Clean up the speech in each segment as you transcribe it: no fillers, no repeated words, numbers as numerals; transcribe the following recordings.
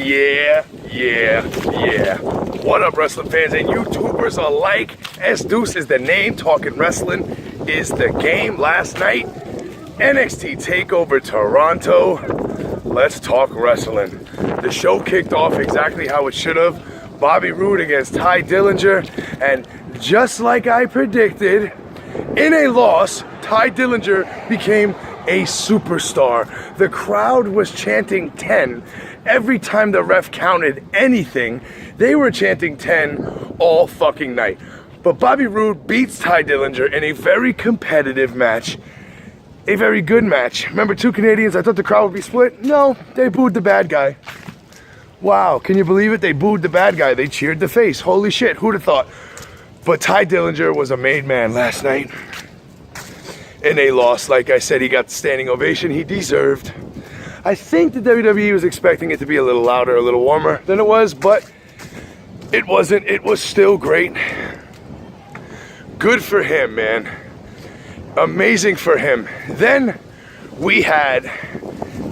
Yeah. What up, wrestling fans and YouTubers alike? S-Deuce is the name. Talking wrestling is the game. Last night, NXT Takeover Toronto. Let's talk wrestling. The show kicked off exactly how it should have. Bobby Roode against Ty Dillinger. And just like I predicted, in a loss, Ty Dillinger became a superstar. The crowd was chanting 10 every time the ref counted anything. They were chanting 10 all fucking night. But Bobby Roode beats Ty Dillinger in a very competitive match. A very good match. Remember, two Canadians, I thought the crowd would be split? No, they booed the bad guy. Wow, can you believe it? They booed the bad guy. They cheered the face. Holy shit, who'd have thought? But Ty Dillinger was a made man last night. In a loss, like I said, he got the standing ovation he deserved. I think the WWE was expecting it to be a little louder, a little warmer than it was, but it wasn't. It was still great. Good for him, man. Amazing for him. Then we had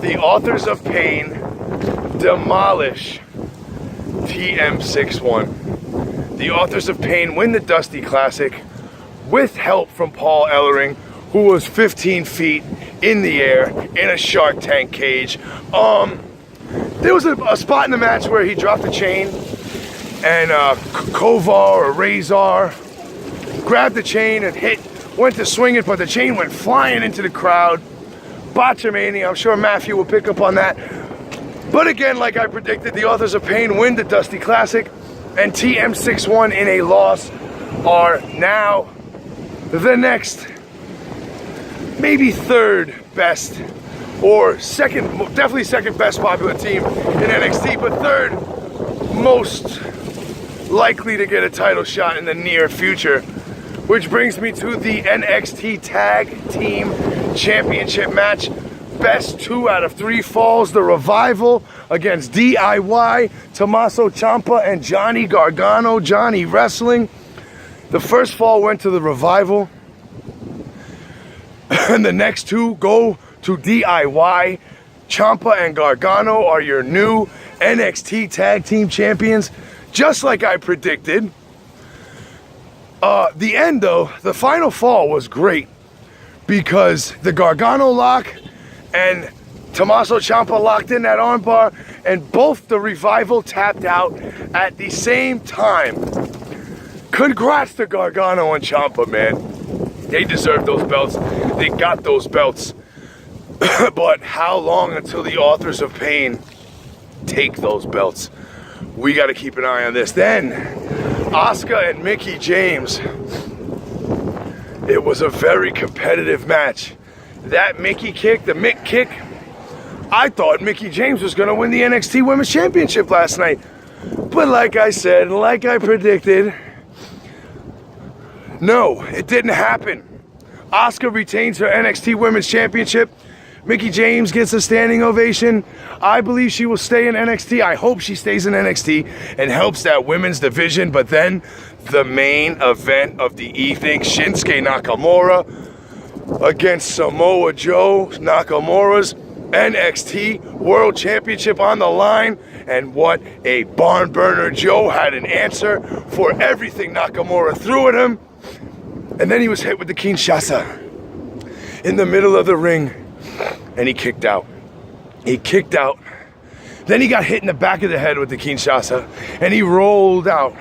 the Authors of Pain demolish TM61. The Authors of Pain win the Dusty Classic with help from Paul Ellering, who was 15 feet in the air in a Shark Tank cage. There was a spot in the match where he dropped the chain, and Kovar or Razor grabbed the chain and went to swing it, but the chain went flying into the crowd. Botchamania, I'm sure Matthew will pick up on that. But again, like I predicted, the Authors of Pain win the Dusty Classic, and TM61 in a loss are now the next, maybe third best, or second, definitely second best popular team in NXT, but third most likely to get a title shot in the near future. Which brings me to the NXT Tag Team Championship match. Best 2 out of 3 falls. The Revival against DIY, Tommaso Ciampa and Johnny Gargano. Johnny wrestling. The first fall went to the Revival. And the next 2 go to DIY. Ciampa and Gargano are your new NXT Tag Team Champions. Just like I predicted. The end, though, the final fall was great because the Gargano lock and Tommaso Ciampa locked in that armbar, and both the Revival tapped out at the same time. Congrats to Gargano and Ciampa, man. They deserve those belts. They got those belts. But how long until the Authors of Pain take those belts? We got to keep an eye on this. Then Asuka and Mickie James. It was a very competitive match. That Mickie kick, the Mick kick, I thought Mickie James was going to win the NXT Women's Championship last night. But like I said, like I predicted, no, it didn't happen. Asuka retains her NXT Women's Championship. Mickie James gets a standing ovation. I believe she will stay in NXT. I hope she stays in NXT and helps that women's division. But then the main event of the evening, Shinsuke Nakamura against Samoa Joe. Nakamura's NXT World Championship on the line. And what a barn burner. Joe had an answer for everything Nakamura threw at him. And then he was hit with the Kinshasa in the middle of the ring. And he kicked out. He kicked out. Then he got hit in the back of the head with the Kinshasa, and he rolled out.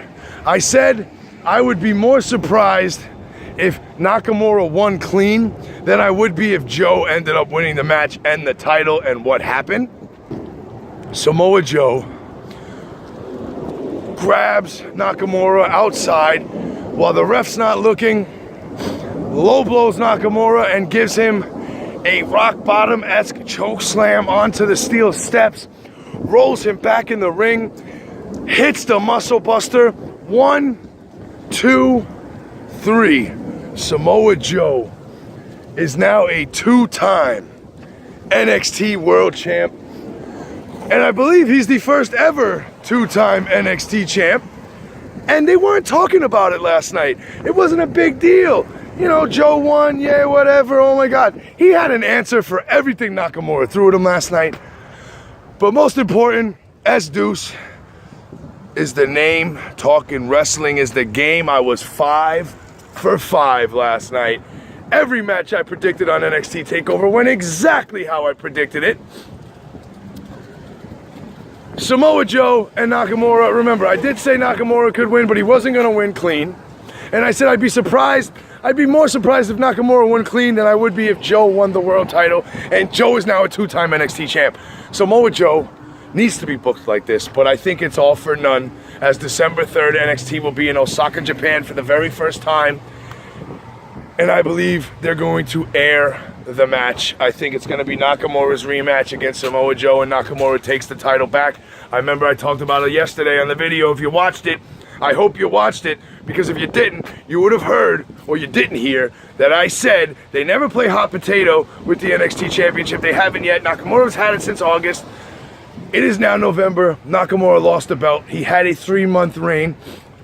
I said I would be more surprised if Nakamura won clean than I would be if Joe ended up winning the match and the title. And what happened? Samoa Joe grabs Nakamura outside while the ref's not looking, low blows Nakamura and gives him a rock bottom-esque choke slam onto the steel steps, rolls him back in the ring, hits the muscle buster. 1, 2, 3. Samoa Joe is now a 2-time NXT World Champ. And I believe he's the first ever 2-time NXT champ. And they weren't talking about it last night. It wasn't a big deal. You know, Joe won, yeah, whatever, oh my God. He had an answer for everything Nakamura threw at him last night. But most important, S Deuce is the name. Talking wrestling is the game. I was 5 for 5 last night. Every match I predicted on NXT TakeOver went exactly how I predicted it. Samoa Joe and Nakamura. Remember, I did say Nakamura could win, but he wasn't going to win clean. And I said I'd be surprised. I'd be more surprised if Nakamura won clean than I would be if Joe won the world title. And Joe is now a 2-time NXT champ. Samoa Joe needs to be booked like this, but I think it's all for none, as December 3rd NXT will be in Osaka, Japan for the very first time, and I believe they're going to air the match. I think it's going to be Nakamura's rematch against Samoa Joe, and Nakamura takes the title back. I remember I talked about it yesterday on the video. If you watched it, I hope you watched it, because if you didn't, you would have heard, or you didn't hear, that I said they never play hot potato with the NXT Championship. They haven't yet. Nakamura's had it since August. It is now November. Nakamura lost the belt. He had a 3-month reign.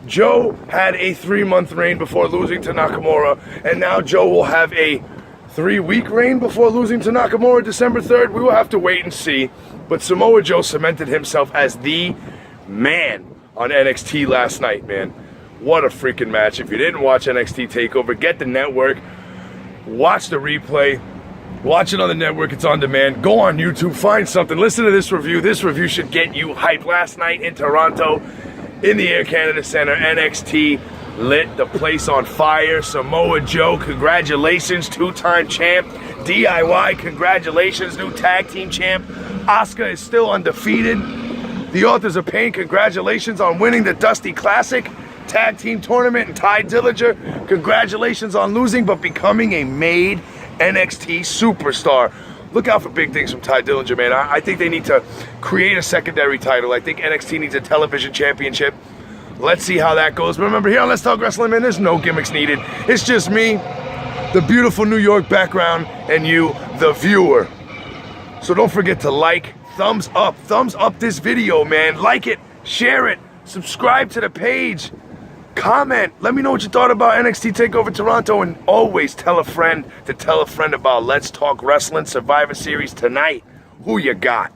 Joe had a 3-month reign before losing to Nakamura. And now Joe will have a 3-week reign before losing to Nakamura December 3rd. We will have to wait and see. But Samoa Joe cemented himself as the man on NXT last night, man. What a freaking match. If you didn't watch NXT TakeOver, get the network. Watch the replay. Watch it on the network. It's on demand. Go on YouTube. Find something. Listen to this review. This review should get you hyped. Last night in Toronto, in the Air Canada Center, NXT lit the place on fire. Samoa Joe, congratulations, 2-time champ. DIY, congratulations, new tag team champ. Asuka is still undefeated. The Authors of Pain, congratulations on winning the Dusty Classic tag team tournament. And Ty Dillinger, congratulations on losing but becoming a made NXT superstar. Look out for big things from Ty Dillinger, man. I think they need to create a secondary title. I think NXT needs a television championship. Let's see how that goes. But remember, here on Let's Talk Wrestling, man, there's no gimmicks needed. It's just me, the beautiful New York background, and you, the viewer. So don't forget to like, thumbs up this video, man. Like it, share it, subscribe to the page. Comment. Let me know what you thought about NXT TakeOver Toronto, and always tell a friend to tell a friend about Let's Talk Wrestling Survivor Series tonight. Who you got?